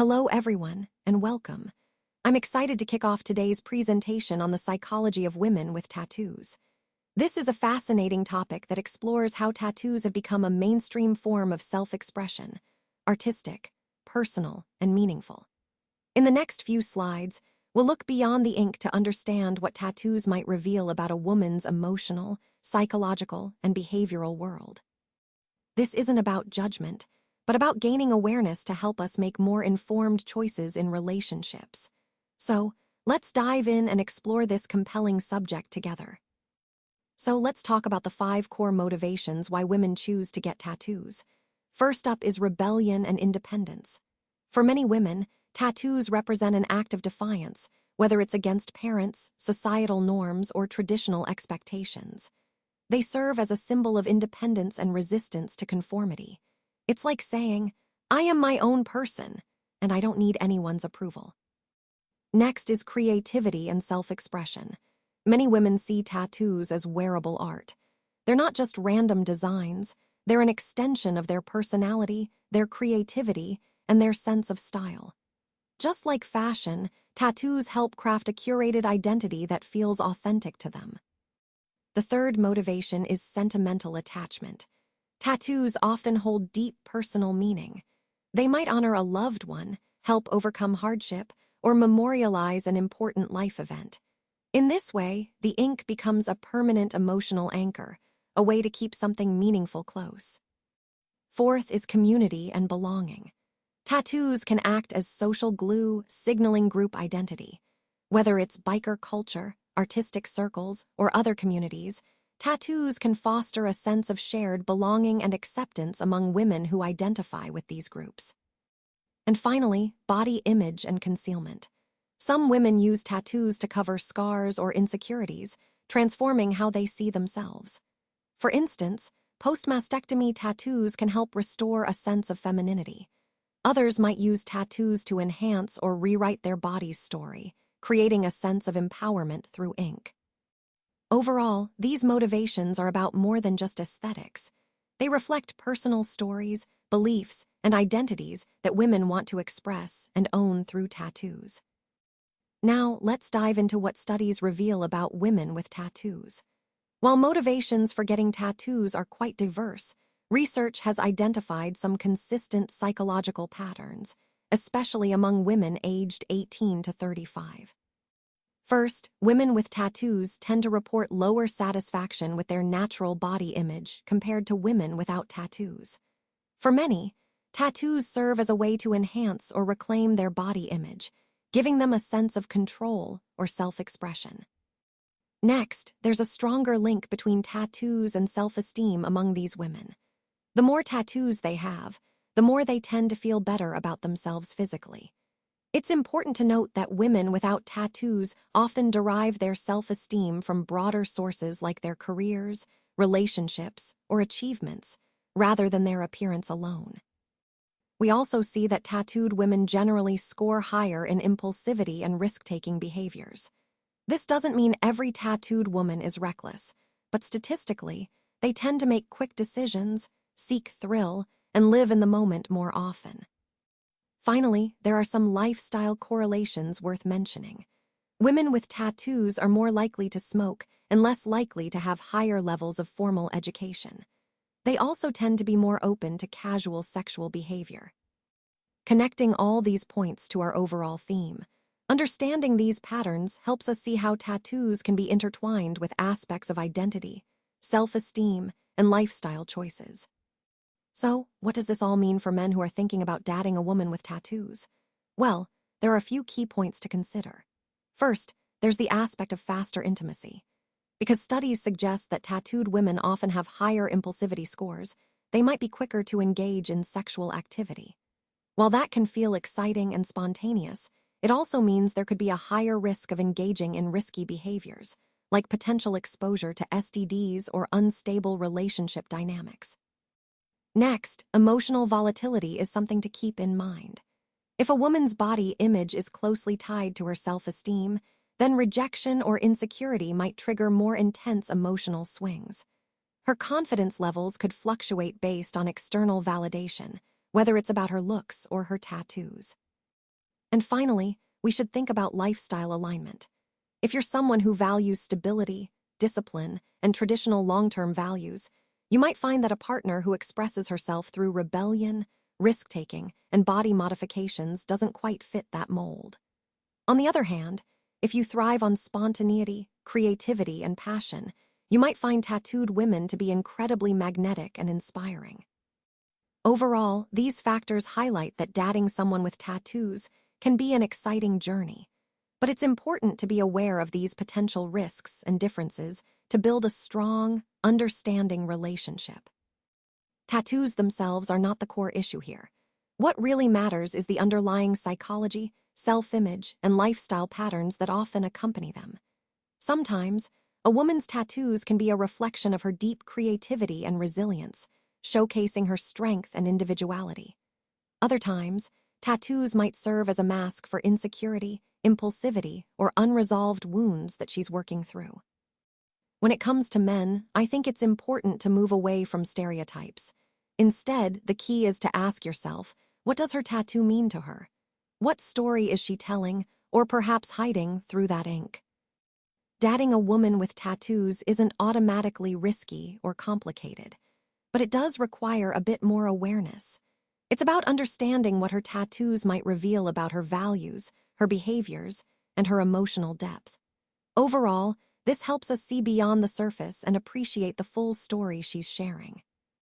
Hello, everyone, and welcome. I'm excited to kick off today's presentation on the psychology of women with tattoos. This is a fascinating topic that explores how tattoos have become a mainstream form of self-expression, artistic, personal, and meaningful. In the next few slides, we'll look beyond the ink to understand what tattoos might reveal about a woman's emotional, psychological, and behavioral world. This isn't about judgment, but about gaining awareness to help us make more informed choices in relationships. So, let's dive in and explore this compelling subject together. So let's talk about the 5 core motivations why women choose to get tattoos. First up is rebellion and independence. For many women, tattoos represent an act of defiance, whether it's against parents, societal norms, or traditional expectations. They serve as a symbol of independence and resistance to conformity. It's like saying, I am my own person, and I don't need anyone's approval. Next is creativity and self-expression. Many women see tattoos as wearable art. They're not just random designs, they're an extension of their personality, their creativity, and their sense of style. Just like fashion, tattoos help craft a curated identity that feels authentic to them. The third motivation is sentimental attachment. Tattoos often hold deep personal meaning. They might honor a loved one, help overcome hardship, or memorialize an important life event. In this way, the ink becomes a permanent emotional anchor, a way to keep something meaningful close. Fourth is community and belonging. Tattoos can act as social glue, signaling group identity. Whether it's biker culture, artistic circles, or other communities, tattoos can foster a sense of shared belonging and acceptance among women who identify with these groups. And finally, body image and concealment. Some women use tattoos to cover scars or insecurities, transforming how they see themselves. For instance, post-mastectomy tattoos can help restore a sense of femininity. Others might use tattoos to enhance or rewrite their body's story, creating a sense of empowerment through ink. Overall, these motivations are about more than just aesthetics. They reflect personal stories, beliefs, and identities that women want to express and own through tattoos. Now, let's dive into what studies reveal about women with tattoos. While motivations for getting tattoos are quite diverse, research has identified some consistent psychological patterns, especially among women aged 18 to 35. First, women with tattoos tend to report lower satisfaction with their natural body image compared to women without tattoos. For many, tattoos serve as a way to enhance or reclaim their body image, giving them a sense of control or self-expression. Next, there's a stronger link between tattoos and self-esteem among these women. The more tattoos they have, the more they tend to feel better about themselves physically. It's important to note that women without tattoos often derive their self-esteem from broader sources like their careers, relationships, or achievements, rather than their appearance alone. We also see that tattooed women generally score higher in impulsivity and risk-taking behaviors. This doesn't mean every tattooed woman is reckless, but statistically, they tend to make quick decisions, seek thrill, and live in the moment more often. Finally, there are some lifestyle correlations worth mentioning. Women with tattoos are more likely to smoke and less likely to have higher levels of formal education. They also tend to be more open to casual sexual behavior. Connecting all these points to our overall theme, understanding these patterns helps us see how tattoos can be intertwined with aspects of identity, self-esteem, and lifestyle choices. So, what does this all mean for men who are thinking about dating a woman with tattoos? Well, there are a few key points to consider. First, there's the aspect of faster intimacy. Because studies suggest that tattooed women often have higher impulsivity scores, they might be quicker to engage in sexual activity. While that can feel exciting and spontaneous, it also means there could be a higher risk of engaging in risky behaviors, like potential exposure to STDs or unstable relationship dynamics. Next, emotional volatility is something to keep in mind. If a woman's body image is closely tied to her self-esteem, then rejection or insecurity might trigger more intense emotional swings. Her confidence levels could fluctuate based on external validation, whether it's about her looks or her tattoos. And finally, we should think about lifestyle alignment. If you're someone who values stability, discipline, and traditional long-term values, you might find that a partner who expresses herself through rebellion, risk-taking, and body modifications doesn't quite fit that mold. On the other hand, if you thrive on spontaneity, creativity, and passion, you might find tattooed women to be incredibly magnetic and inspiring. Overall, these factors highlight that dating someone with tattoos can be an exciting journey, but it's important to be aware of these potential risks and differences to build a strong, understanding relationship. Tattoos themselves are not the core issue here. What really matters is the underlying psychology, self-image, and lifestyle patterns that often accompany them. Sometimes, a woman's tattoos can be a reflection of her deep creativity and resilience, showcasing her strength and individuality. Other times, tattoos might serve as a mask for insecurity, impulsivity, or unresolved wounds that she's working through. When it comes to men, I think it's important to move away from stereotypes. Instead, the key is to ask yourself, what does her tattoo mean to her? What story is she telling, or perhaps hiding through that ink? Dating a woman with tattoos isn't automatically risky or complicated, but it does require a bit more awareness. It's about understanding what her tattoos might reveal about her values, her behaviors, and her emotional depth. Overall, this helps us see beyond the surface and appreciate the full story she's sharing.